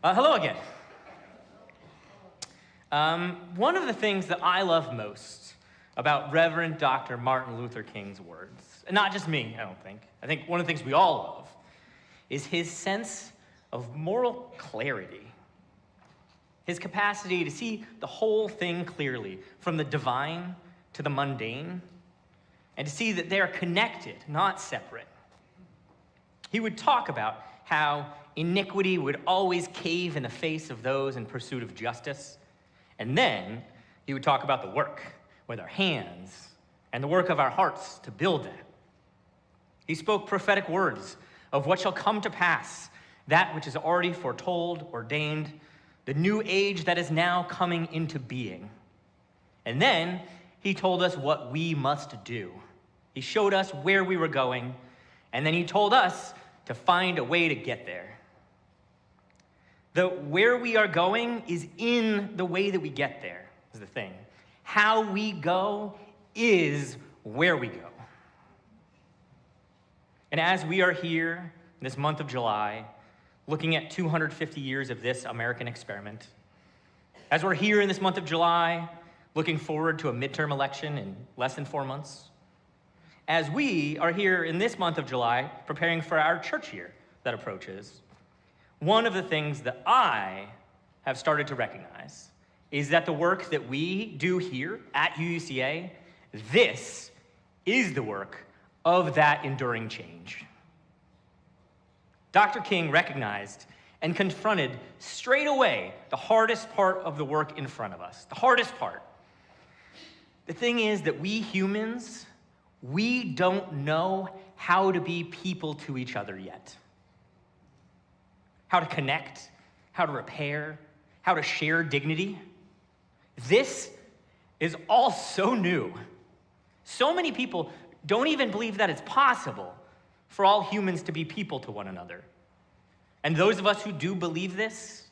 Hello again. One of the things that I love most about Reverend Dr. Martin Luther King's words, and not just me, I think one of the things we all love, is his sense of moral clarity. His capacity to see the whole thing clearly, from the divine to the mundane, and to see that they are connected, not separate. He would talk about how iniquity would always cave in the face of those in pursuit of justice. And then he would talk about the work with our hands and the work of our hearts to build that. He spoke prophetic words of what shall come to pass, that which is already foretold, ordained, the new age that is now coming into being. And then he told us what we must do. He showed us where we were going, and then he told us to find a way to get there. The where we are going is in the way that we get there, is the thing. How we go is where we go. And as we are here this month of July, looking at 250 years of this American experiment, as we're here in this month of July, looking forward to a midterm election in less than 4 months, as we are here in this month of July, preparing for our church year that approaches, one of the things that I have started to recognize is that the work that we do here at UUCA, this is the work of that enduring change. Dr. King recognized and confronted straight away the hardest part of the work in front of us, the hardest part. The thing is that we humans, we don't know how to be people to each other yet. How to connect, how to repair, how to share dignity. This is all so new. So many people don't even believe that it's possible for all humans to be people to one another. And those of us who do believe this,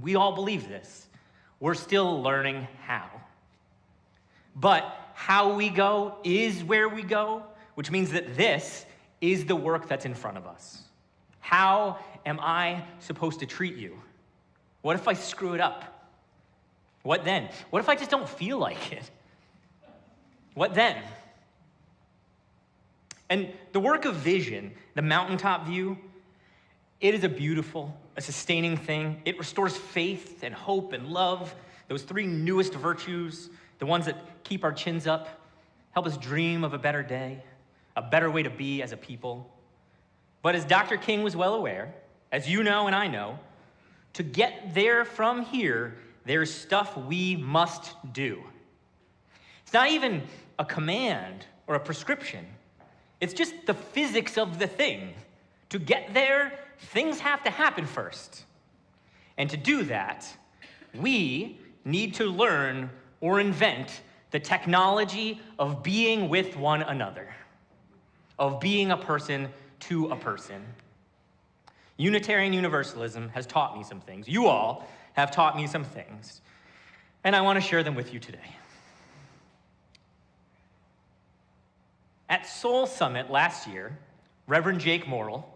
we all believe this, we're still learning how. But how we go is where we go, which means that this is the work that's in front of us. How am I supposed to treat you? What if I screw it up? What then? What if I just don't feel like it? What then? And the work of vision, the mountaintop view, it is a sustaining thing. It restores faith and hope and love, those three newest virtues, the ones that keep our chins up, help us dream of a better day, a better way to be as a people. But as Dr. King was well aware, as you know and I know, to get there from here, there's stuff we must do. It's not even a command or a prescription. It's just the physics of the thing. To get there, things have to happen first. And to do that, we need to learn or invent the technology of being with one another, of being a person to a person. Unitarian Universalism has taught me some things. You all have taught me some things, and I want to share them with you today. At Soul Summit last year, Reverend Jake Morrill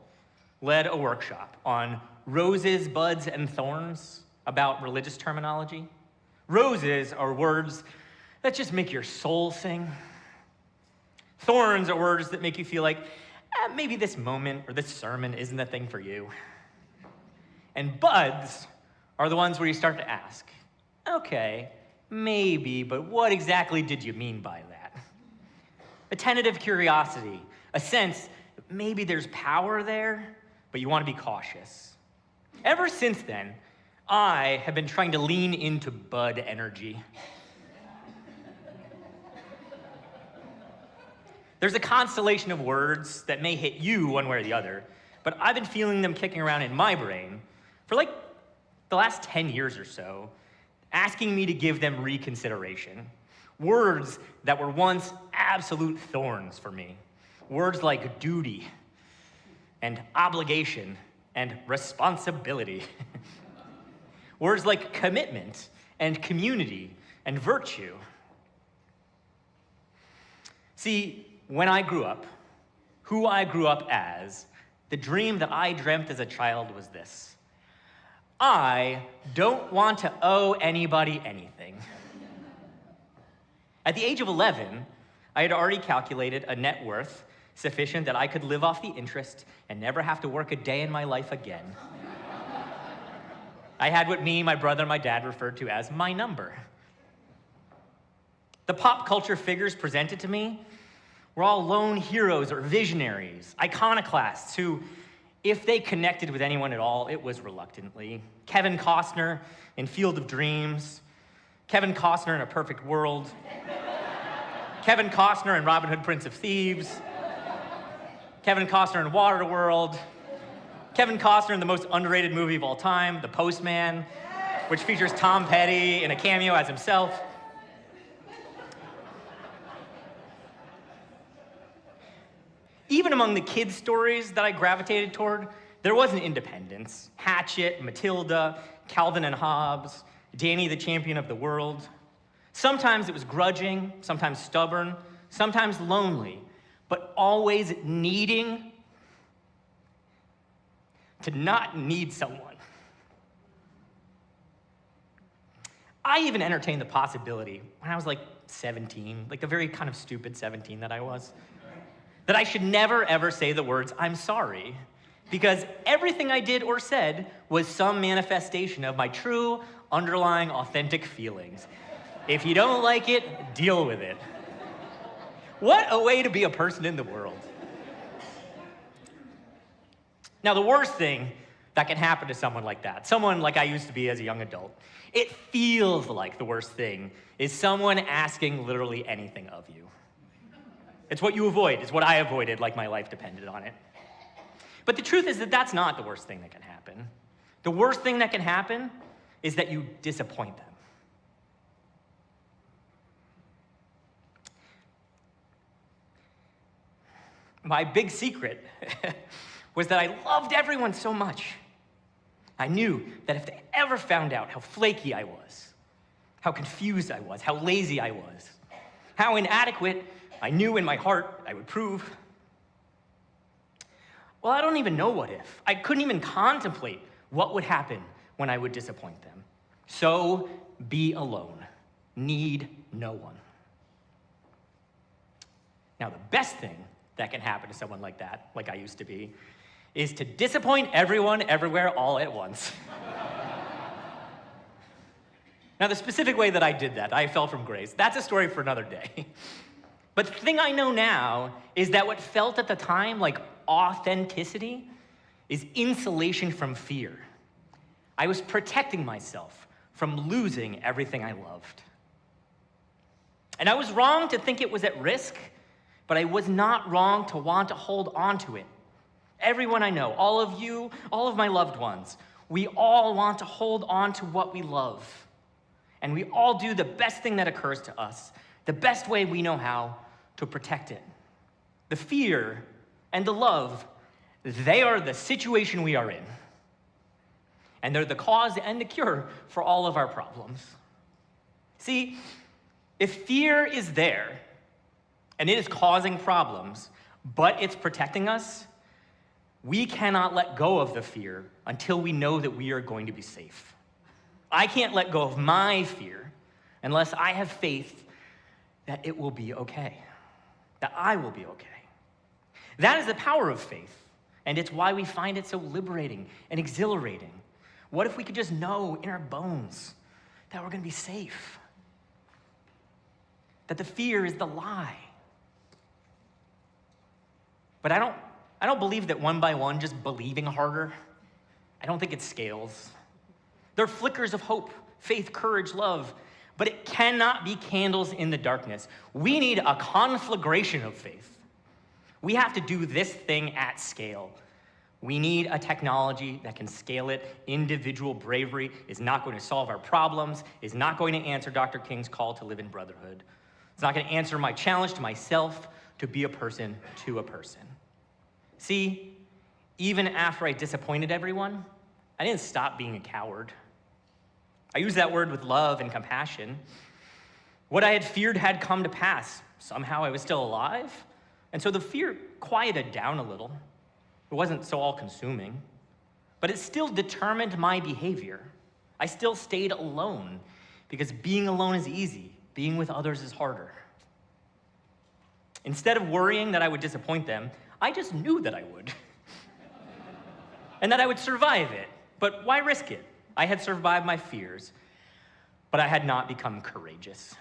led a workshop on roses, buds, and thorns about religious terminology. Roses are words that just make your soul sing. Thorns are words that make you feel like, maybe this moment or this sermon isn't the thing for you. And buds are the ones where you start to ask, okay, maybe, but what exactly did you mean by that? A tentative curiosity, a sense that maybe there's power there, but you want to be cautious. Ever since then, I have been trying to lean into bud energy. There's a constellation of words that may hit you one way or the other, but I've been feeling them kicking around in my brain for like the last 10 years or so, asking me to give them reconsideration. Words that were once absolute thorns for me. Words like duty and obligation and responsibility. Words like commitment and community and virtue. See, when I grew up, who I grew up as, the dream that I dreamt as a child was this. I don't want to owe anybody anything. At the age of 11, I had already calculated a net worth sufficient that I could live off the interest and never have to work a day in my life again. I had what me, my brother, and my dad referred to as my number. The pop culture figures presented to me were all lone heroes or visionaries, iconoclasts who, if they connected with anyone at all, it was reluctantly. Kevin Costner in Field of Dreams, Kevin Costner in A Perfect World, Kevin Costner in Robin Hood, Prince of Thieves, Kevin Costner in Waterworld, Kevin Costner in the most underrated movie of all time, The Postman, which features Tom Petty in a cameo as himself. Even among the kids' stories that I gravitated toward, there was an independence. Hatchet, Matilda, Calvin and Hobbes, Danny the Champion of the World. Sometimes it was grudging, sometimes stubborn, sometimes lonely, but always needing to not need someone. I even entertained the possibility when I was like 17, like the very kind of stupid 17 that I was, that I should never ever say the words, "I'm sorry," because everything I did or said was some manifestation of my true, underlying, authentic feelings. If you don't like it, deal with it. What a way to be a person in the world. Now, the worst thing that can happen to someone like that, someone like I used to be as a young adult, it feels like the worst thing is someone asking literally anything of you. It's what you avoid. It's what I avoided like my life depended on it. But the truth is that that's not the worst thing that can happen. The worst thing that can happen is that you disappoint them. My big secret was that I loved everyone so much. I knew that if they ever found out how flaky I was, how confused I was, how lazy I was, how inadequate I knew in my heart I would prove, well, I don't even know what if. I couldn't even contemplate what would happen when I would disappoint them. So be alone. Need no one. Now, the best thing that can happen to someone like that, like I used to be, is to disappoint everyone, everywhere, all at once. Now, the specific way that I did that, I fell from grace, that's a story for another day. But the thing I know now is that what felt at the time like authenticity is insulation from fear. I was protecting myself from losing everything I loved. And I was wrong to think it was at risk, but I was not wrong to want to hold on to it. Everyone I know, all of you, all of my loved ones, we all want to hold on to what we love. And we all do the best thing that occurs to us, the best way we know how to protect it. The fear and the love, they are the situation we are in. And they're the cause and the cure for all of our problems. See, if fear is there, and it is causing problems, but it's protecting us, we cannot let go of the fear until we know that we are going to be safe. I can't let go of my fear unless I have faith that it will be okay, that I will be okay. That is the power of faith, and it's why we find it so liberating and exhilarating. What if we could just know in our bones that we're going to be safe? That the fear is the lie. But I don't believe that one by one, just believing harder, I don't think it scales. There are flickers of hope, faith, courage, love, but it cannot be candles in the darkness. We need a conflagration of faith. We have to do this thing at scale. We need a technology that can scale it. Individual bravery is not going to solve our problems, is not going to answer Dr. King's call to live in brotherhood. It's not going to answer my challenge to myself to be a person to a person. See, even after I disappointed everyone, I didn't stop being a coward. I use that word with love and compassion. What I had feared had come to pass. Somehow I was still alive, and so the fear quieted down a little. It wasn't so all-consuming. But it still determined my behavior. I still stayed alone because being alone is easy. Being with others is harder. Instead of worrying that I would disappoint them, I just knew that I would. And that I would survive it. But why risk it? I had survived my fears, but I had not become courageous.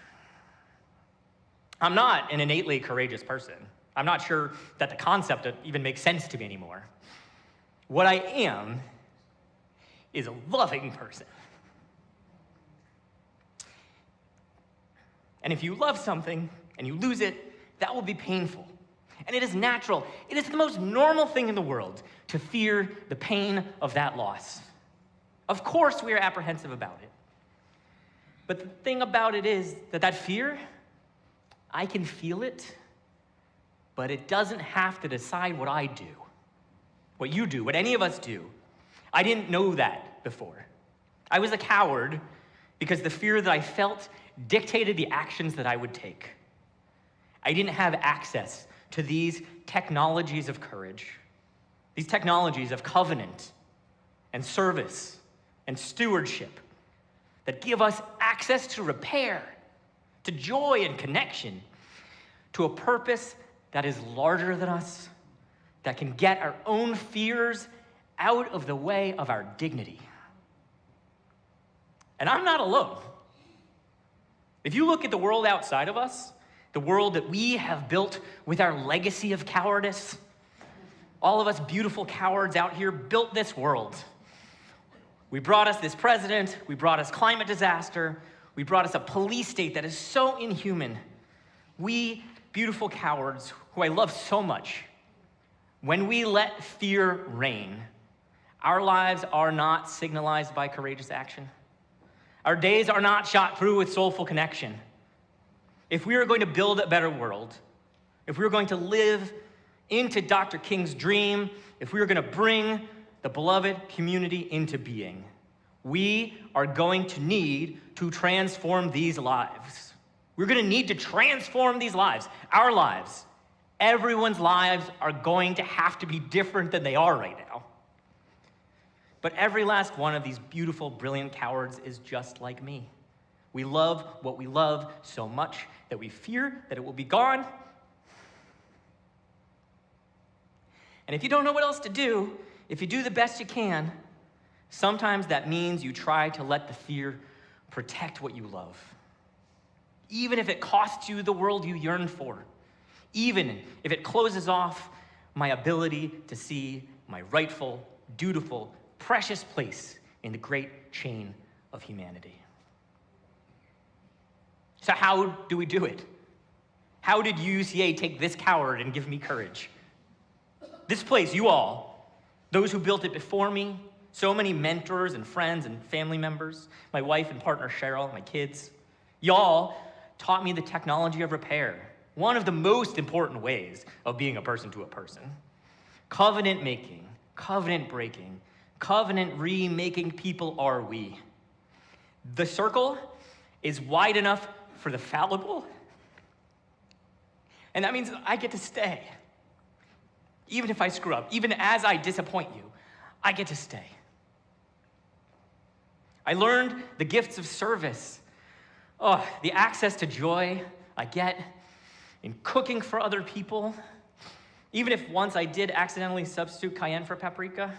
I'm not an innately courageous person. I'm not sure that the concept even makes sense to me anymore. What I am is a loving person. And if you love something and you lose it, that will be painful. And it is natural. It is the most normal thing in the world to fear the pain of that loss. Of course, we are apprehensive about it. But the thing about it is that fear, I can feel it, but it doesn't have to decide what I do, what you do, what any of us do. I didn't know that before. I was a coward because the fear that I felt dictated the actions that I would take. I didn't have access to these technologies of courage, these technologies of covenant and service and stewardship that give us access to repair, to joy and connection, to a purpose that is larger than us, that can get our own fears out of the way of our dignity. And I'm not alone. If you look at the world outside of us, the world that we have built with our legacy of cowardice, all of us beautiful cowards out here built this world. We brought us this president, we brought us climate disaster, we brought us a police state that is so inhuman. We beautiful cowards, who I love so much, when we let fear reign, our lives are not signalized by courageous action. Our days are not shot through with soulful connection. If we are going to build a better world, if we are going to live into Dr. King's dream, if we are going to bring the beloved community into being, we are going to need to transform these lives. We're going to need to transform these lives, our lives. Everyone's lives are going to have to be different than they are right now. But every last one of these beautiful, brilliant cowards is just like me. We love what we love so much that we fear that it will be gone. And if you don't know what else to do, if you do the best you can, sometimes that means you try to let the fear protect what you love. Even if it costs you the world you yearn for. Even if it closes off my ability to see my rightful, dutiful, precious place in the great chain of humanity. So how do we do it? How did UUCA take this coward and give me courage? This place, you all, those who built it before me, so many mentors and friends and family members, my wife and partner Cheryl, my kids, y'all taught me the technology of repair, one of the most important ways of being a person to a person. Covenant making, covenant breaking, covenant remaking people are we. The circle is wide enough for the fallible, and that means I get to stay. Even if I screw up, even as I disappoint you, I get to stay. I learned the gifts of service, the access to joy I get in cooking for other people, even if once I did accidentally substitute cayenne for paprika.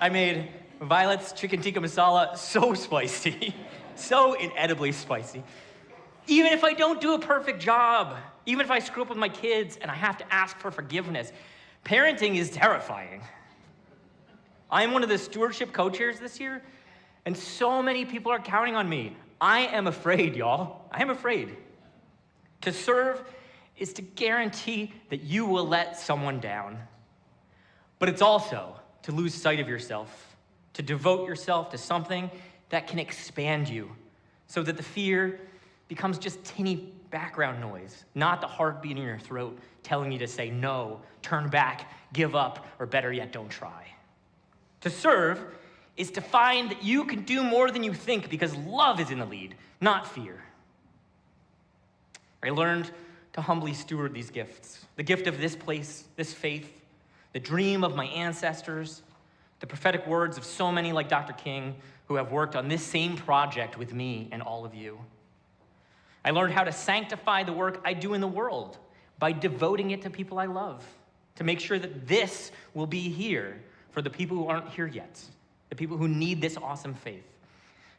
I made Violet's chicken tikka masala so spicy, so inedibly spicy. Even if I don't do a perfect job, even if I screw up with my kids and I have to ask for forgiveness, parenting is terrifying. I am one of the stewardship co-chairs this year, and so many people are counting on me. I am afraid, y'all. I am afraid. To serve is to guarantee that you will let someone down. But it's also to lose sight of yourself, to devote yourself to something that can expand you so that the fear becomes just tinny background noise, not the heartbeat in your throat telling you to say no, turn back, give up, or better yet, don't try. To serve is to find that you can do more than you think because love is in the lead, not fear. I learned to humbly steward these gifts. The gift of this place, this faith, the dream of my ancestors, the prophetic words of so many like Dr. King who have worked on this same project with me and all of you. I learned how to sanctify the work I do in the world by devoting it to people I love, to make sure that this will be here for the people who aren't here yet, the people who need this awesome faith,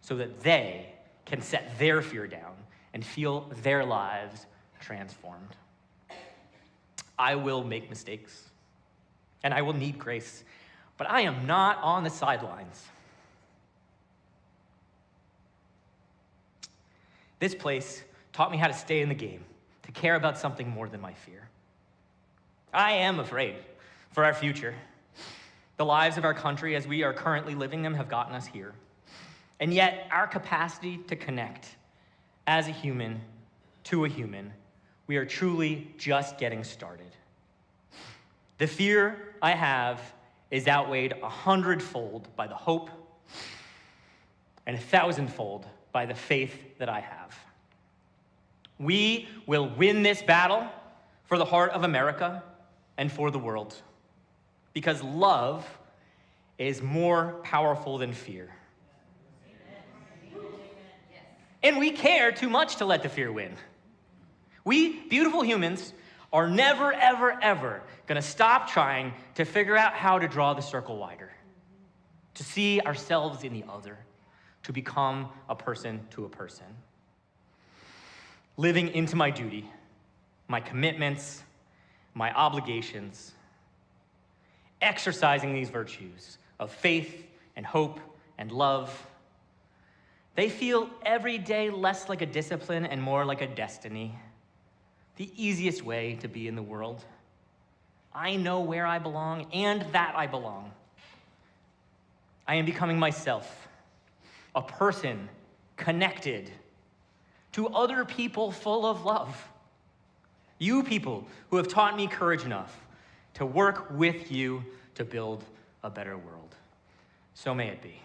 so that they can set their fear down and feel their lives transformed. I will make mistakes, and I will need grace, but I am not on the sidelines. This place taught me how to stay in the game, to care about something more than my fear. I am afraid for our future. The lives of our country as we are currently living them have gotten us here. And yet, our capacity to connect as a human to a human, we are truly just getting started. The fear I have is outweighed 100-fold by the hope and 1,000-fold by the faith that I have. We will win this battle for the heart of America and for the world, because love is more powerful than fear. And we care too much to let the fear win. We, beautiful humans, are never, ever, ever going to stop trying to figure out how to draw the circle wider, to see ourselves in the other, to become a person to a person. Living into my duty, my commitments, my obligations, exercising these virtues of faith and hope and love, they feel every day less like a discipline and more like a destiny. The easiest way to be in the world. I know where I belong and that I belong. I am becoming myself, a person connected to other people full of love. You people who have taught me courage enough to work with you to build a better world. So may it be.